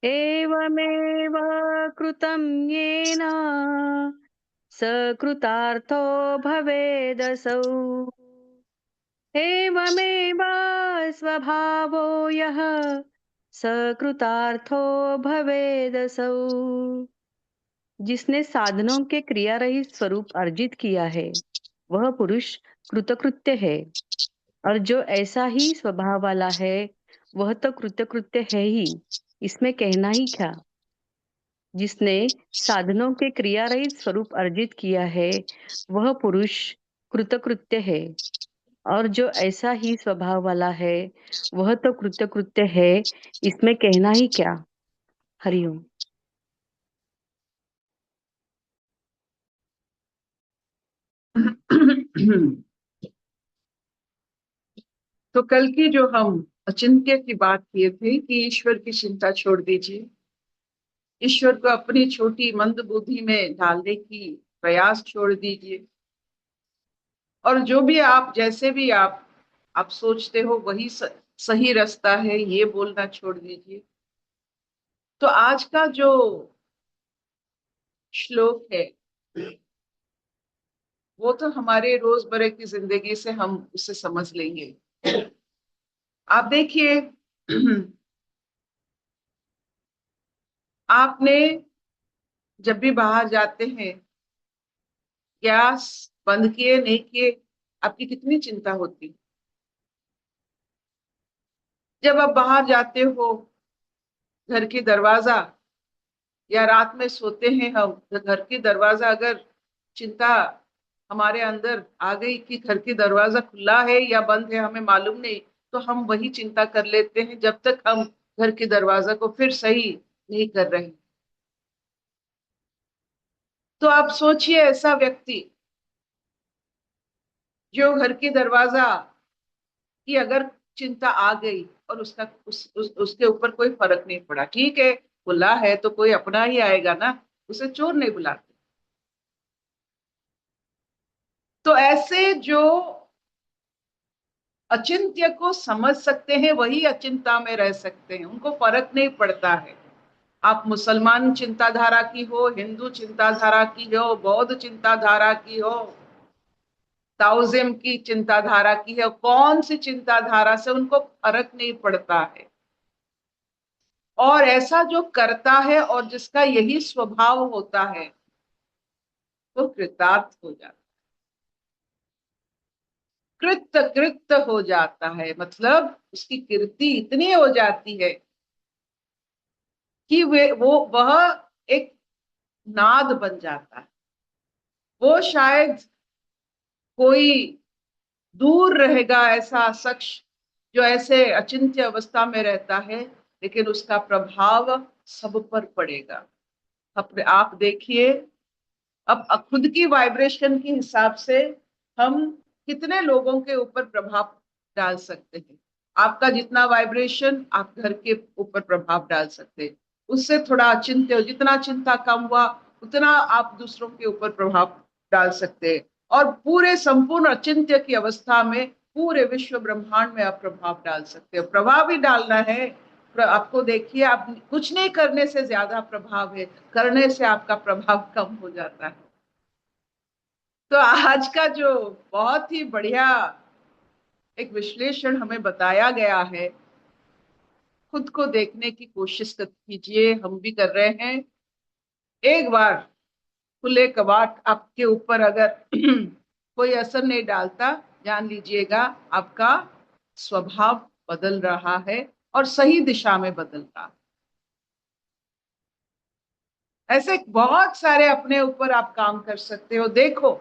एवमेव कृतं येन सकृतार्थो भवेदसौ। एवमेव स्वभावो यः सकृतार्थो भवेदसौ। जिसने साधनों के क्रिया रहित स्वरूप अर्जित किया है वह पुरुष कृतकृत्य है, और जो ऐसा ही स्वभाव वाला है वह तो कृतकृत्य है ही, इसमें कहना ही क्या। जिसने साधनों के क्रिया रहित स्वरूप अर्जित किया है वह पुरुष कृतकृत्य है, और जो ऐसा ही स्वभाव वाला है वह तो कृतकृत्य है, इसमें कहना ही क्या। हरिओम। तो कल की जो हम अचिंत्य की बात किए थे कि ईश्वर की चिंता छोड़ दीजिए, ईश्वर को अपनी छोटी मंद बुद्धि में ढालने की प्रयास छोड़ दीजिए, और जो भी आप जैसे भी आप सोचते हो वही सही रास्ता है, ये बोलना छोड़ दीजिए। तो आज का जो श्लोक है वो तो हमारे रोजमर्रा की जिंदगी से हम उसे समझ लेंगे। आप देखिए, आपने जब भी बाहर जाते हैं, गैस बंद किए नहीं किए, आपकी कितनी चिंता होती। जब आप बाहर जाते हो, घर की दरवाजा, या रात में सोते हैं हम, तो घर की दरवाजा अगर चिंता हमारे अंदर आ गई कि घर की दरवाजा खुला है या बंद है हमें मालूम नहीं, तो हम वही चिंता कर लेते हैं जब तक हम घर की दरवाजा को फिर सही नहीं कर रहे। तो आप सोचिए, ऐसा व्यक्ति जो घर की दरवाजा की अगर चिंता आ गई और उसके ऊपर कोई फर्क नहीं पड़ा, ठीक है खुला है तो कोई अपना ही आएगा ना, उसे चोर नहीं बुलाते। तो ऐसे जो अचिंत्य को समझ सकते हैं वही अचिंता में रह सकते हैं, उनको फर्क नहीं पड़ता है। आप मुसलमान चिंताधारा की हो, हिंदू चिंताधारा की हो, बौद्ध चिंताधारा की हो, ताओइज्म की चिंताधारा की है, कौन सी चिंताधारा से उनको फर्क नहीं पड़ता है। और ऐसा जो करता है और जिसका यही स्वभाव होता है वो कृतार्थ हो जाता है, कृत कृत हो जाता है, मतलब उसकी कीर्ति इतनी हो जाती है कि वह एक नाद बन जाता है। वो शायद कोई दूर रहेगा ऐसा शख्स जो ऐसे अचिंत्य अवस्था में रहता है, लेकिन उसका प्रभाव सब पर पड़ेगा। अपने आप देखिए, अब खुद की वाइब्रेशन के हिसाब से हम कितने लोगों के ऊपर प्रभाव डाल सकते हैं। आपका जितना वाइब्रेशन आप घर के ऊपर प्रभाव डाल सकते हैं, उससे थोड़ा चिंता हो, जितना चिंता कम हुआ उतना आप दूसरों के ऊपर प्रभाव डाल सकते हैं, और पूरे संपूर्ण अचिंत्य की अवस्था में पूरे विश्व ब्रह्मांड में आप प्रभाव डाल सकते हो। प्रभाव ही डालना है। आपको देखिए, आप कुछ नहीं करने से ज्यादा प्रभाव है, करने से आपका प्रभाव कम हो जाता है। तो आज का जो बहुत ही बढ़िया एक विश्लेषण हमें बताया गया है, खुद को देखने की कोशिश कीजिए, हम भी कर रहे हैं। एक बार खुले कबाट आपके ऊपर अगर कोई असर नहीं डालता, जान लीजिएगा आपका स्वभाव बदल रहा है और सही दिशा में बदल रहा है। ऐसे बहुत सारे अपने ऊपर आप काम कर सकते हो। देखो,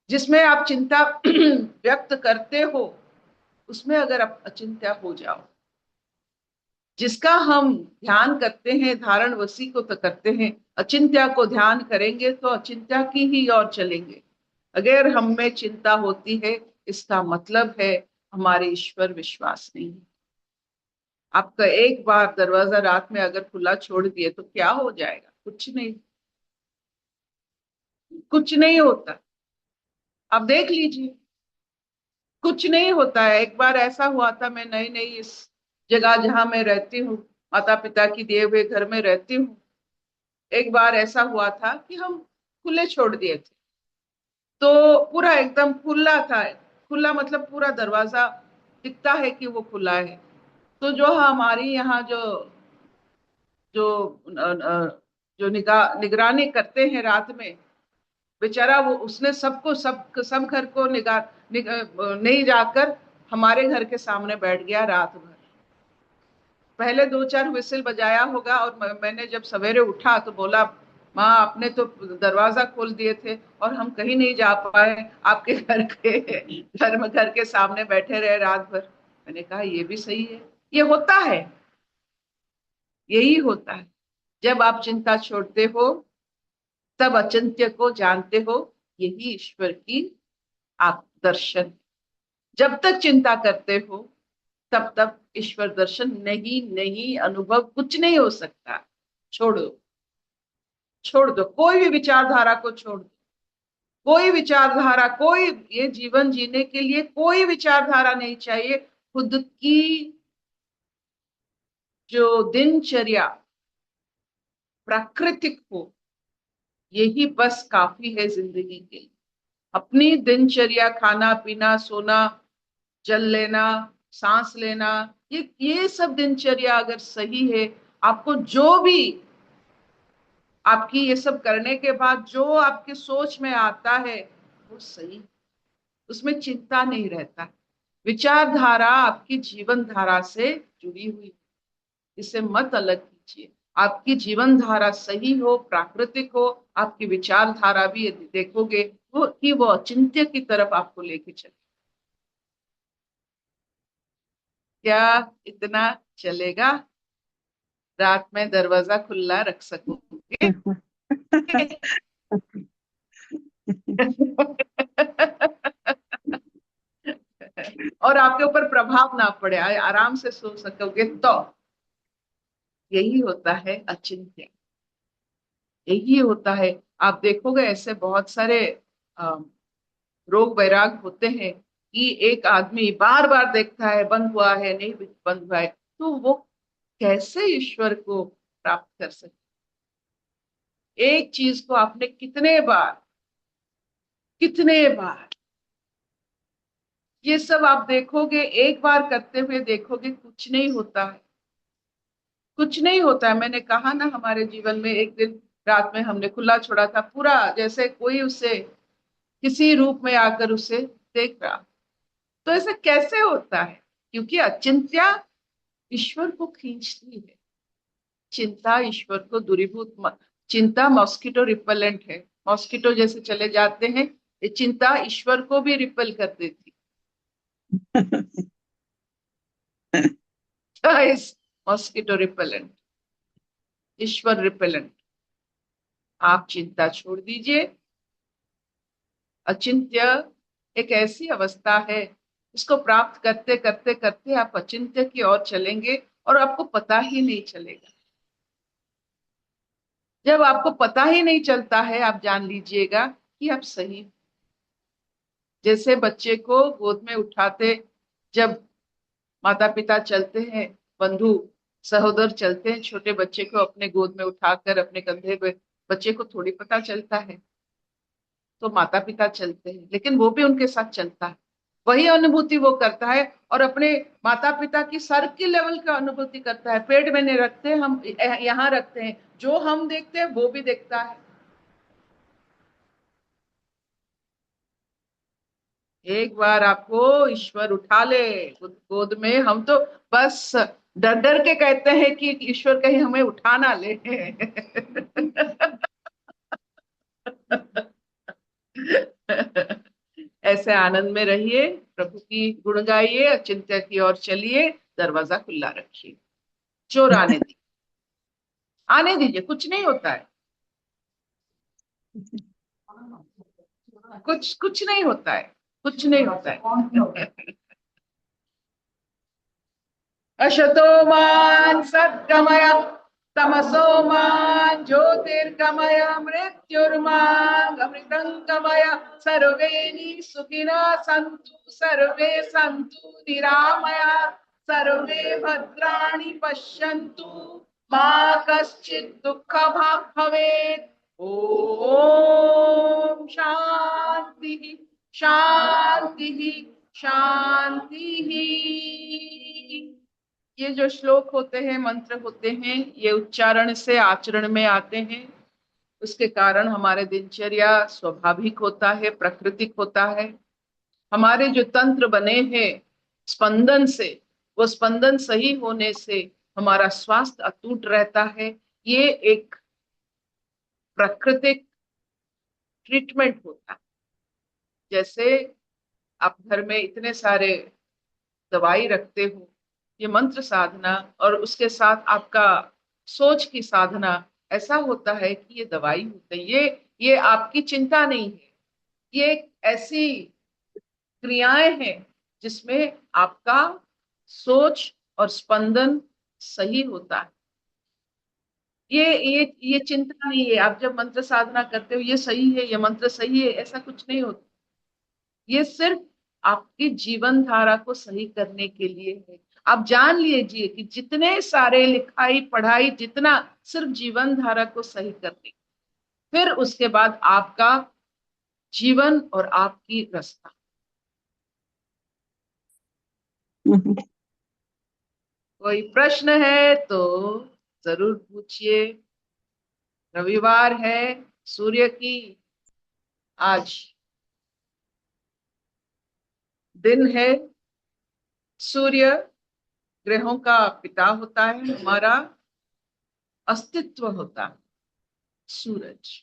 जिसमें आप चिंता व्यक्त करते हो उसमें अगर आप अचिंत्य हो जाओ, जिसका हम ध्यान करते हैं, धारण वसी को तो करते हैं, अचिंत्य को ध्यान करेंगे तो अचिंत्य की ही ओर चलेंगे। अगर हम में चिंता होती है, इसका मतलब है हमारे ईश्वर विश्वास नहीं है। आपका एक बार दरवाजा रात में अगर खुला छोड़ दिए तो क्या हो जाएगा? कुछ नहीं, कुछ नहीं होता। आप देख लीजिए, कुछ नहीं होता है। एक बार ऐसा हुआ था, मैं नई नई इस जगह जहां मैं रहती हूँ, माता पिता की दिए हुए घर में रहती हूँ। एक बार ऐसा हुआ था कि हम खुले छोड़ दिए थे, तो पूरा एकदम खुला था। खुला मतलब पूरा दरवाजा दिखता है कि वो खुला है। तो जो हमारी यहाँ जो जो निगरानी करते हैं रात में, बेचारा वो उसने सबको सब घर को नहीं जाकर हमारे घर के सामने बैठ गया रात भर। पहले दो चार विसिल बजाया होगा, और मैंने जब सवेरे उठा तो बोला, माँ आपने तो दरवाजा खोल दिए थे और हम कहीं नहीं जा पाए, आपके घर के सामने बैठे रहे रात भर। मैंने कहा ये भी सही है, ये होता है, यही होता है। जब आप चिंता छोड़ते हो तब अचिंत्य को जानते हो, यही ईश्वर की आप दर्शन। जब तक चिंता करते हो तब तक ईश्वर दर्शन नहीं, नहीं अनुभव कुछ नहीं हो सकता। छोड़ो, छोड़ दो, कोई भी विचारधारा को छोड़ दो। कोई विचारधारा, कोई, ये जीवन जीने के लिए कोई विचारधारा नहीं चाहिए। खुद की जो दिनचर्या प्राकृतिक हो, यही बस काफी है जिंदगी के लिए। अपनी दिनचर्या, खाना पीना, सोना, जल लेना, सांस लेना, ये सब दिनचर्या अगर सही है, आपको जो भी, आपकी ये सब करने के बाद जो आपकी सोच में आता है वो सही, उसमें चिंता नहीं रहता। विचारधारा आपकी जीवन धारा से जुड़ी हुई, इसे मत अलग कीजिए। आपकी जीवन धारा सही हो, प्राकृतिक हो, आपकी विचारधारा भी यदि देखोगे वो कि वो अचिंत्य की तरफ आपको लेके चले। क्या इतना चलेगा? रात में दरवाजा खुला रख सकोगे? और आपके ऊपर प्रभाव ना पड़े, आराम से सो सकोगे तो। यही होता है अचिंत्य, यही होता है। आप देखोगे ऐसे बहुत सारे रोग वैराग होते हैं कि एक आदमी बार बार देखता है बंद हुआ है, नहीं बंद हुआ है, तो वो कैसे ईश्वर को प्राप्त कर सकते? एक चीज को आपने कितने बार ये सब आप देखोगे, एक बार करते हुए देखोगे कुछ नहीं होता है, कुछ नहीं होता है। मैंने कहा ना, हमारे जीवन में एक दिन रात में हमने खुला छोड़ा था, पूरा जैसे कोई उसे किसी रूप में आकर उसे देख रहा। तो ऐसा कैसे होता है? क्योंकि अचिंत्या ईश्वर को खींचती है, चिंता ईश्वर को दूरीभूत चिंता मॉस्किटो रिपेलेंट है। मॉस्किटो जैसे चले जाते हैं, ये चिंता ईश्वर को भी रिपेल कर देती है। मॉस्किटो रिपेलेंट, ईश्वर रिपेलेंट। आप चिंता छोड़ दीजिए। अचिंत्य एक ऐसी अवस्था है, इसको प्राप्त करते करते करते आप अचिंत्य की ओर चलेंगे और आपको पता ही नहीं चलेगा। जब आपको पता ही नहीं चलता है, आप जान लीजिएगा कि आप सही। जैसे बच्चे को गोद में उठाते, जब माता पिता चलते हैं, बंधु सहोदर चलते हैं छोटे बच्चे को अपने गोद में उठाकर अपने कंधे पे, बच्चे को थोड़ी पता चलता है, तो माता पिता चलते हैं लेकिन वो भी उनके साथ चलता है। वही अनुभूति वो करता है और अपने माता पिता की सर की लेवल का अनुभूति करता है। पेट में नहीं रखते हम, यहाँ रखते हैं, जो हम देखते हैं वो भी देखता है। एक बार आपको ईश्वर उठा ले गोद में, हम तो बस डर डर के कहते हैं कि ईश्वर कहीं हमें उठा ना ले। ऐसे आनंद में रहिए, प्रभु की गुण गाइए, अचिंत्य की ओर चलिए, दरवाजा खुला रखिए, चोर आने दीजिए, आने दीजिए, कुछ नहीं होता है, कुछ कुछ नहीं होता है, कुछ नहीं होता है। अशतो मान सद्गमय, तमसो मान ज्योतिर्गमय, मृत्युर्मां अमृतंगमय। सर्वे सुखिनः सन्तु, सर्वे सन्तु निरामया, सर्वे भद्राणि पश्यन्तु मा कश्चित् दुःखभाग् भवेत्। ओम शांति शांति शांति। ये जो श्लोक होते हैं, मंत्र होते हैं, ये उच्चारण से आचरण में आते हैं। उसके कारण हमारे दिनचर्या स्वाभाविक होता है, प्राकृतिक होता है। हमारे जो तंत्र बने हैं स्पंदन से, वो स्पंदन सही होने से हमारा स्वास्थ्य अटूट रहता है। ये एक प्राकृतिक ट्रीटमेंट होता है। जैसे आप घर में इतने सारे दवाई रखते हो, ये मंत्र साधना और उसके साथ आपका सोच की साधना, ऐसा होता है कि ये दवाई होती है। ये आपकी चिंता नहीं है, ये एक ऐसी क्रियाएं हैं जिसमें आपका सोच और स्पंदन सही होता है। ये चिंता नहीं है। आप जब मंत्र साधना करते हो, ये सही है, ये मंत्र सही है, ऐसा कुछ नहीं होता। ये सिर्फ आपकी जीवन धारा को सही करने के लिए है। आप जान लीजिए कि जितने सारे लिखाई पढ़ाई जितना, सिर्फ जीवन धारा को सही करने, फिर उसके बाद आपका जीवन और आपकी रास्ता। कोई प्रश्न है तो जरूर पूछिए। रविवार है, सूर्य की आज दिन है। सूर्य ग्रहों का पिता होता है, हमारा अस्तित्व होता है सूरज।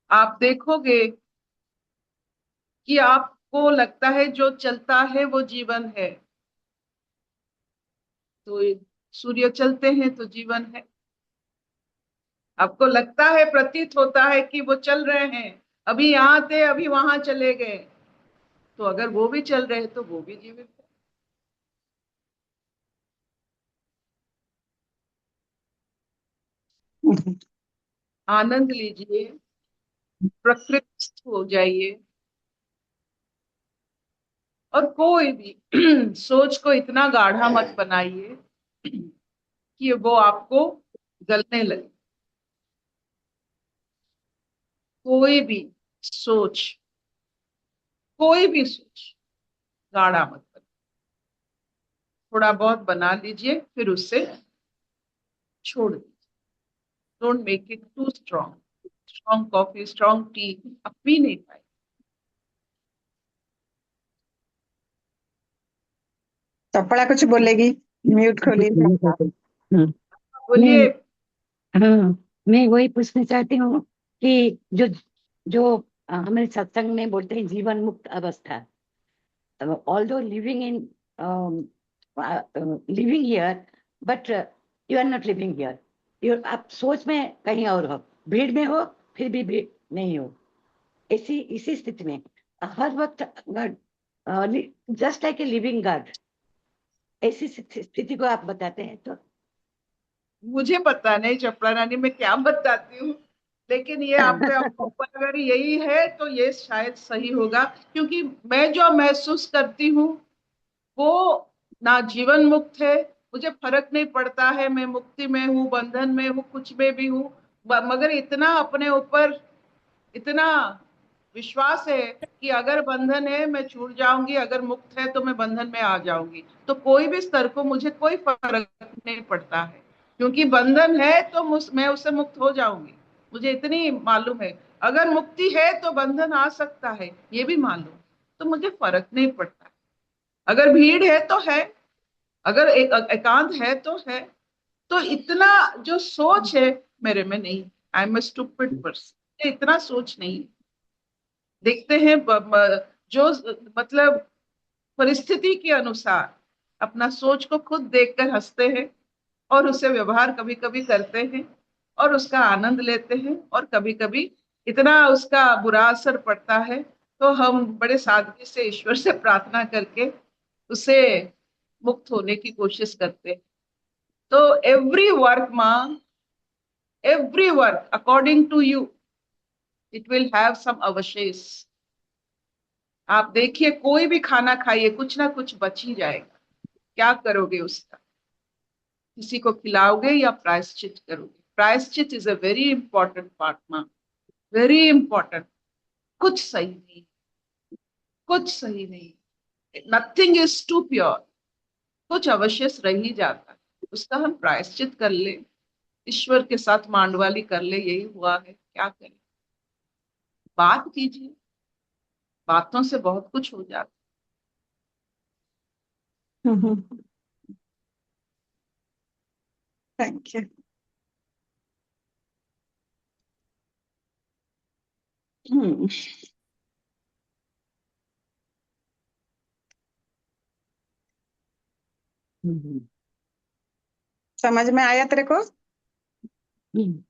आप देखोगे कि आपको लगता है जो चलता है वो जीवन है, तो सूर्य चलते हैं तो जीवन है। आपको लगता है, प्रतीत होता है कि वो चल रहे हैं, अभी यहाँ थे अभी वहां चले गए, तो अगर वो भी चल रहे तो वो भी जीवित है। आनंद लीजिए, प्रकृति हो जाइए, और कोई भी सोच को इतना गाढ़ा मत बनाइए कि वो आपको गलने लगे। कोई भी सोच, कोई भी सोच गाढ़ा मत बनाइए। थोड़ा बहुत बना लीजिए, फिर उससे छोड़ दीजिए। Don't make it too strong. Strong coffee, strong tea आप पी नहीं पाए। चपड़ा कुछ बोलेगी, म्यूट खोली। हम्म, बोलिए। मैं हाँ, मैं वही पूछना चाहती हूँ कि जो जो हमारे सत्संग में बोलते हैं जीवन मुक्त अवस्था, although living in living here, but you are not living here, you आप सोच में कहीं और हो, भीड़ में हो फिर भी भीड़ नहीं हो, इसी स्थिति में हर वक्त just like a living God, ऐसी स्थिति को आप बताते हैं तो मुझे पता नहीं चपड़ा रानी मैं क्या बताती हूँ, लेकिन ये आप पे ऊपर अगर यही है तो ये शायद सही होगा। क्योंकि मैं जो महसूस करती हूँ वो ना जीवन मुक्त है। मुझे फर्क नहीं पड़ता है मैं मुक्ति में हूँ, बंधन में हूँ, कुछ में भी हूँ, मगर इतना अपने ऊपर इतना विश्वास है कि अगर बंधन है मैं छूट जाऊंगी, अगर मुक्त है तो मैं बंधन में आ जाऊंगी। तो कोई भी स्तर को मुझे कोई फर्क नहीं पड़ता है, क्योंकि बंधन है तो मैं उससे मुक्त हो जाऊंगी। मुझे इतनी मालूम है, अगर मुक्ति है तो बंधन आ सकता है, ये भी मालूम। तो मुझे फर्क नहीं पड़ता। अगर भीड़ है तो है, अगर एकांत है तो है। तो इतना जो सोच है मेरे में नहीं। I am a stupid person, इतना सोच नहीं। देखते हैं जो मतलब परिस्थिति के अनुसार अपना सोच को खुद देखकर हंसते हैं, और उससे व्यवहार कभी कभी करते हैं और उसका आनंद लेते हैं, और कभी कभी इतना उसका बुरा असर पड़ता है तो हम बड़े सादगी से ईश्वर से प्रार्थना करके उसे मुक्त होने की कोशिश करते हैं। तो एवरी वर्क माँ, every work according to you, it will have some avashes. आप देखिए कोई भी खाना खाइए, कुछ ना कुछ बच ही जाएगा। क्या करोगे उसका? किसी को खिलाओगे या प्रायश्चित करोगे? प्रायश्चित is a very important part माँ, वेरी इंपॉर्टेंट। कुछ सही नहीं, कुछ सही नहीं, नथिंग इज टू प्योर। कुछ अवश्य रह ही जाता है, उसका हम प्रायश्चित कर ले, ईश्वर के साथ मांडवाली कर ले, यही हुआ है। क्या करें? बात कीजिए, बातों से बहुत कुछ हो जाता थैंक यू। हम्म, हम्म, समझ में आया तेरे को? हम्म।